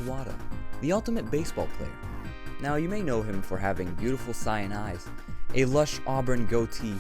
Kuwata, the ultimate baseball player. Now you may know him for having beautiful cyan eyes, a lush auburn goatee,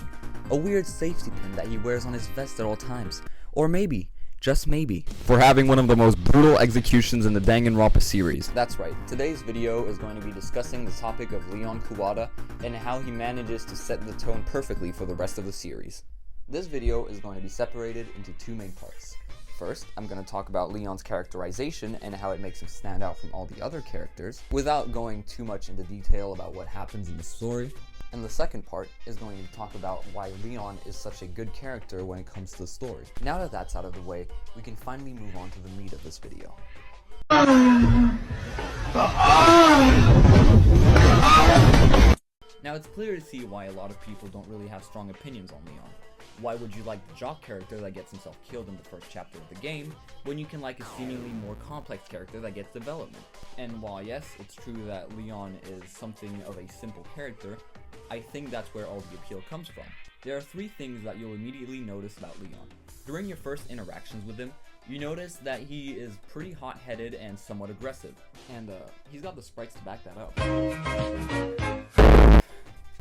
a weird safety pin that he wears on his vest at all times, or maybe, just maybe, for having one of the most brutal executions in the Danganronpa series. That's right, today's video is going to be discussing the topic of Leon Kuwata and how he manages to set the tone perfectly for the rest of the series. This video is going to be separated into two main parts. First, I'm going to talk about Leon's characterization and how it makes him stand out from all the other characters, without going too much into detail about what happens in the story. And the second part is going to talk about why Leon is such a good character when it comes to the story. Now that that's out of the way, we can finally move on to the meat of this video. Now it's clear to see why a lot of people don't really have strong opinions on Leon. Why would you like the jock character that gets himself killed in the first chapter of the game, when you can like a seemingly more complex character that gets development? And while yes, it's true that Leon is something of a simple character, I think that's where all the appeal comes from. There are three things that you'll immediately notice about Leon. During your first interactions with him, you notice that he is pretty hot-headed and somewhat aggressive, and he's got the sprites to back that up.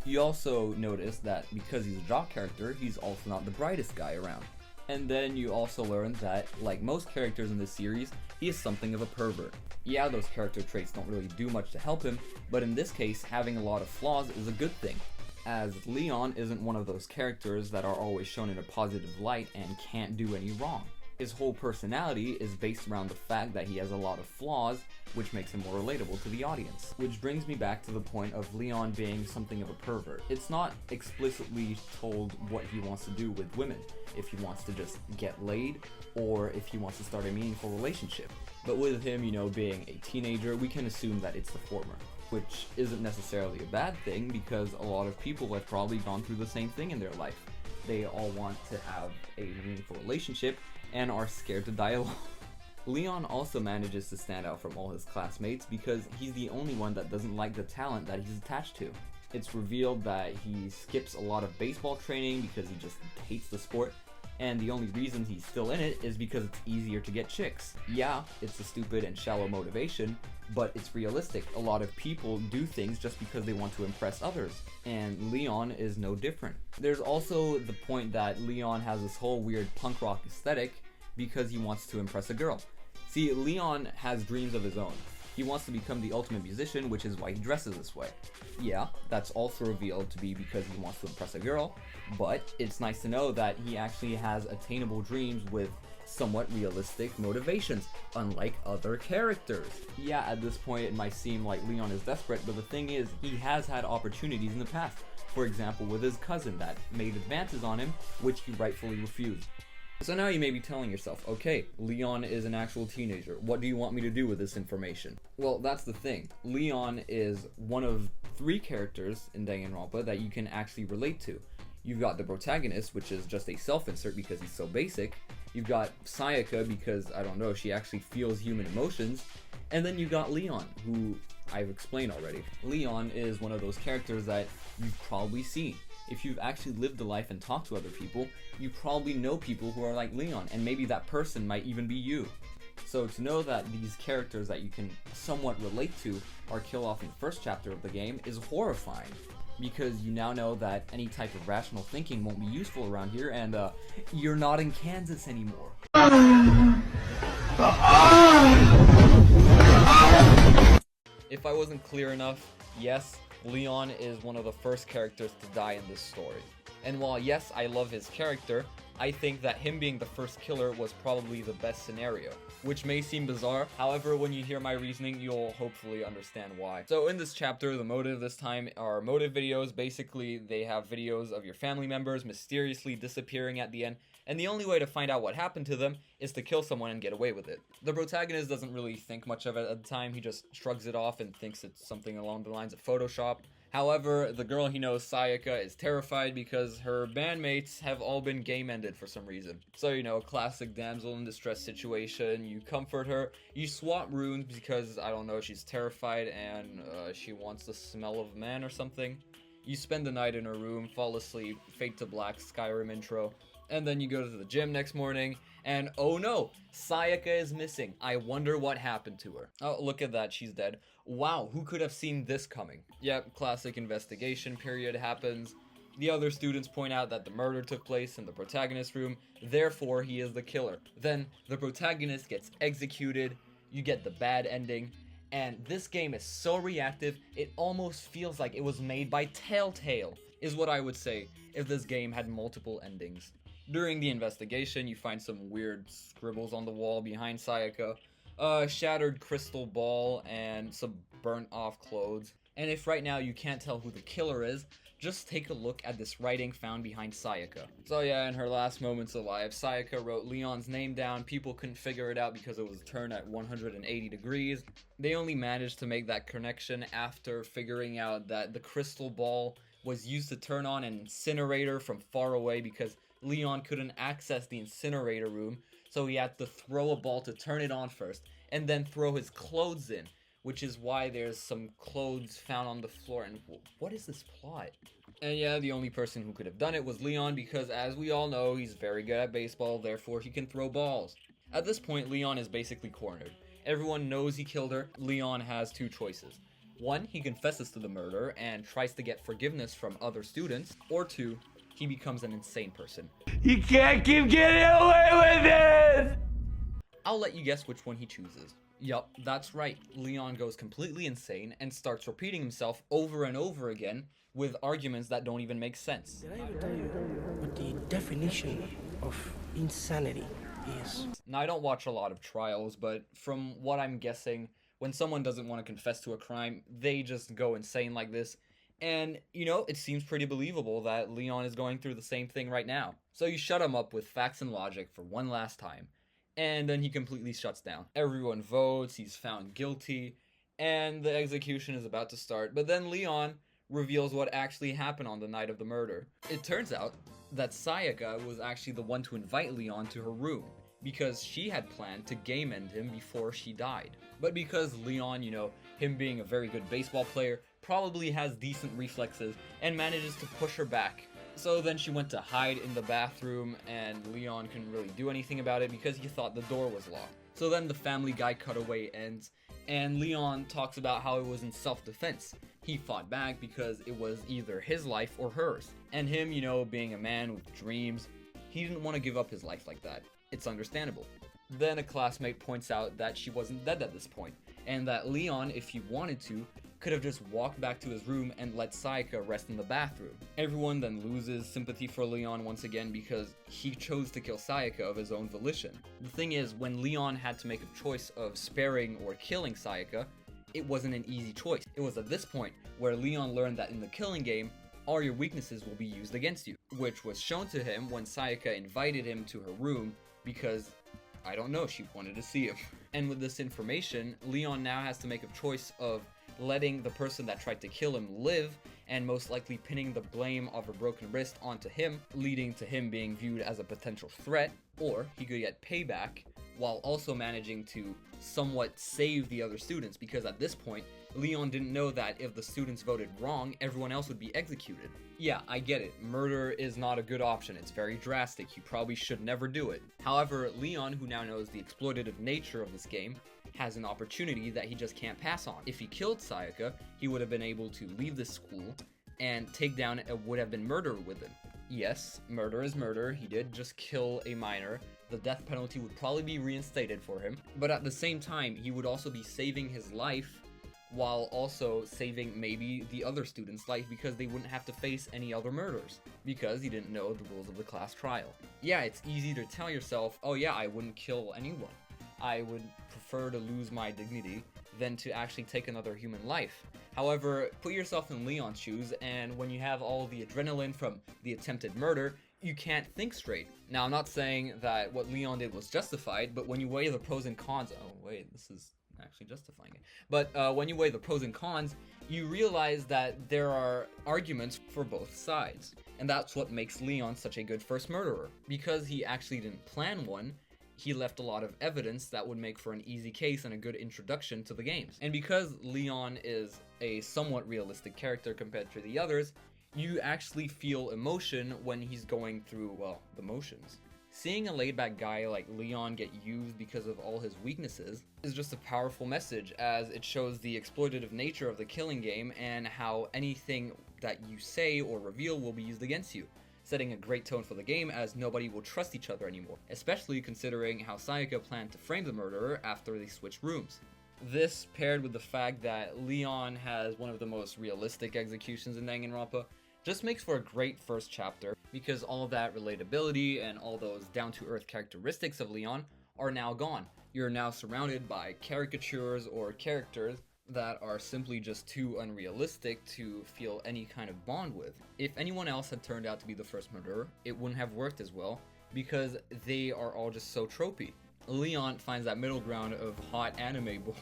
You also notice that because he's a jock character, he's also not the brightest guy around. And then you also learn that, like most characters in this series, he is something of a pervert. Yeah, those character traits don't really do much to help him, but in this case, having a lot of flaws is a good thing, as Leon isn't one of those characters that are always shown in a positive light and can't do any wrong. His whole personality is based around the fact that he has a lot of flaws, which makes him more relatable to the audience. Which brings me back to the point of Leon being something of a pervert. It's not explicitly told what he wants to do with women, if he wants to just get laid, or if he wants to start a meaningful relationship. But with him, being a teenager, we can assume that it's the former. Which isn't necessarily a bad thing, because a lot of people have probably gone through the same thing in their life. They all want to have a meaningful relationship, and are scared to die alone. Leon also manages to stand out from all his classmates because he's the only one that doesn't like the talent that he's attached to. It's revealed that he skips a lot of baseball training because he just hates the sport, and the only reason he's still in it is because it's easier to get chicks. Yeah, it's a stupid and shallow motivation, but it's realistic. A lot of people do things just because they want to impress others, and Leon is no different. There's also the point that Leon has this whole weird punk rock aesthetic because he wants to impress a girl. See, Leon has dreams of his own. He wants to become the ultimate musician, which is why he dresses this way. Yeah, that's also revealed to be because he wants to impress a girl, but it's nice to know that he actually has attainable dreams with somewhat realistic motivations, unlike other characters. Yeah, at this point it might seem like Leon is desperate, but the thing is, he has had opportunities in the past. For example, with his cousin that made advances on him, which he rightfully refused. So now you may be telling yourself, okay, Leon is an actual teenager. What do you want me to do with this information? Well, that's the thing. Leon is one of three characters in Danganronpa that you can actually relate to. You've got the protagonist, which is just a self-insert because he's so basic. You've got Sayaka because, I don't know, she actually feels human emotions. And then you've got Leon, who I've explained already. Leon is one of those characters that you've probably seen. If you've actually lived the life and talked to other people, you probably know people who are like Leon, and maybe that person might even be you. So to know that these characters that you can somewhat relate to are killed off in the first chapter of the game is horrifying, because you now know that any type of rational thinking won't be useful around here, and you're not in Kansas anymore. If I wasn't clear enough, yes, Leon is one of the first characters to die in this story. And while yes, I love his character, I think that him being the first killer was probably the best scenario. Which may seem bizarre, however, when you hear my reasoning, you'll hopefully understand why. So in this chapter, the motive this time are motive videos. Basically, they have videos of your family members mysteriously disappearing at the end, and the only way to find out what happened to them is to kill someone and get away with it. The protagonist doesn't really think much of it at the time, he just shrugs it off and thinks it's something along the lines of Photoshop. However, the girl he knows, Sayaka, is terrified because her bandmates have all been game-ended for some reason. So, classic damsel in distress situation, you comfort her, you swap rooms because, I don't know, she's terrified and she wants the smell of man or something. You spend the night in her room, fall asleep, fade to black, Skyrim intro. And then you go to the gym next morning, and oh no, Sayaka is missing. I wonder what happened to her. Oh, look at that, she's dead. Wow, who could have seen this coming? Yep, classic investigation period happens. The other students point out that the murder took place in the protagonist's room, therefore he is the killer. Then the protagonist gets executed, you get the bad ending, and this game is so reactive, it almost feels like it was made by Telltale, is what I would say if this game had multiple endings. During the investigation, you find some weird scribbles on the wall behind Sayaka, a shattered crystal ball, and some burnt off clothes. And if right now you can't tell who the killer is, just take a look at this writing found behind Sayaka. So yeah, in her last moments alive, Sayaka wrote Leon's name down. People couldn't figure it out because it was turned at 180 degrees. They only managed to make that connection after figuring out that the crystal ball was used to turn on an incinerator from far away because Leon couldn't access the incinerator room, so he had to throw a ball to turn it on first, and then throw his clothes in, which is why there's some clothes found on the floor. And what is this plot? And yeah, the only person who could have done it was Leon, because as we all know, he's very good at baseball, therefore he can throw balls. At this point, Leon is basically cornered. Everyone knows he killed her. Leon has two choices. One, he confesses to the murder and tries to get forgiveness from other students, or two, he becomes an insane person. You can't keep getting away with it! I'll let you guess which one he chooses. Yup, that's right. Leon goes completely insane and starts repeating himself over and over again with arguments that don't even make sense. Did I ever tell you what the definition of insanity is? Now, I don't watch a lot of trials, but from what I'm guessing, when someone doesn't want to confess to a crime, they just go insane like this. And, you know, it seems pretty believable that Leon is going through the same thing right now. So you shut him up with facts and logic for one last time. And then he completely shuts down. Everyone votes, he's found guilty, and the execution is about to start. But then Leon reveals what actually happened on the night of the murder. It turns out that Sayaka was actually the one to invite Leon to her room, because she had planned to game end him before she died. But because Leon, you know, him being a very good baseball player, probably has decent reflexes and manages to push her back. So then she went to hide in the bathroom, and Leon couldn't really do anything about it because he thought the door was locked. So then the Family Guy cutaway ends, and Leon talks about how it was in self-defense. He fought back because it was either his life or hers. And him, you know, being a man with dreams, he didn't want to give up his life like that. It's understandable. Then a classmate points out that she wasn't dead at this point, and that Leon, if he wanted to, could have just walked back to his room and let Sayaka rest in the bathroom. Everyone then loses sympathy for Leon once again because he chose to kill Sayaka of his own volition. The thing is, when Leon had to make a choice of sparing or killing Sayaka, it wasn't an easy choice. It was at this point where Leon learned that in the killing game, all your weaknesses will be used against you, which was shown to him when Sayaka invited him to her room because, I don't know, she wanted to see him. And with this information, Leon now has to make a choice of letting the person that tried to kill him live, and most likely pinning the blame of a broken wrist onto him, leading to him being viewed as a potential threat, or he could get payback while also managing to somewhat save the other students, because at this point, Leon didn't know that if the students voted wrong, everyone else would be executed. Yeah, I get it. Murder is not a good option. It's very drastic. You probably should never do it. However, Leon, who now knows the exploitative nature of this game, has an opportunity that he just can't pass on. If he killed Sayaka, he would have been able to leave this school and take down a would-have-been murderer with him. Yes, murder is murder. He did just kill a minor. The death penalty would probably be reinstated for him. But at the same time, he would also be saving his life while also saving maybe the other student's life, because they wouldn't have to face any other murders because he didn't know the rules of the class trial. Yeah, it's easy to tell yourself, oh yeah, I wouldn't kill anyone. I would prefer to lose my dignity than to actually take another human life. However, put yourself in Leon's shoes, and when you have all the adrenaline from the attempted murder, you can't think straight. Now, I'm not saying that what Leon did was justified, but when you weigh the pros and cons, oh wait, this is actually justifying it. But when you weigh the pros and cons, you realize that there are arguments for both sides. And that's what makes Leon such a good first murderer. Because he actually didn't plan one, he left a lot of evidence that would make for an easy case and a good introduction to the games. And because Leon is a somewhat realistic character compared to the others, You actually feel emotion when he's going through, well, the motions. Seeing a laid-back guy like Leon get used because of all his weaknesses is just a powerful message, as it shows the exploitative nature of the killing game and how anything that you say or reveal will be used against you, setting a great tone for the game as nobody will trust each other anymore, especially considering how Sayaka planned to frame the murderer after they switched rooms. This, paired with the fact that Leon has one of the most realistic executions in Danganronpa, just makes for a great first chapter, because all of that relatability and all those down-to-earth characteristics of Leon are now gone. You're now surrounded by caricatures or characters that are simply just too unrealistic to feel any kind of bond with. If anyone else had turned out to be the first murderer, it wouldn't have worked as well, because they are all just so tropey. Leon finds that middle ground of hot anime boy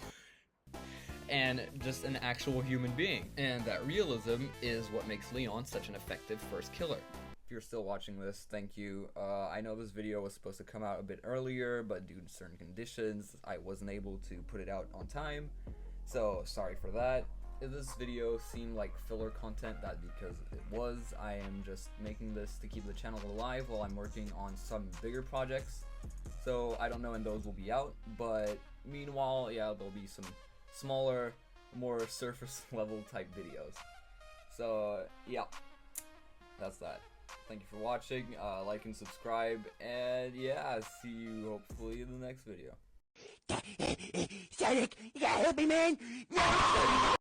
and just an actual human being, and that realism is what makes Leon such an effective first killer. If you're still watching this, thank you. I know this video was supposed to come out a bit earlier, but due to certain conditions, I wasn't able to put it out on time, so sorry for that. If this video seemed like filler content, that's because it was. I am just making this to keep the channel alive while I'm working on some bigger projects, so I don't know when those will be out, but meanwhile, yeah, there'll be some smaller, more surface level type videos. So yeah, that's that. Thank you for watching, like and subscribe, and yeah, see you hopefully in the next video. Sonic, you gotta help me, man! No!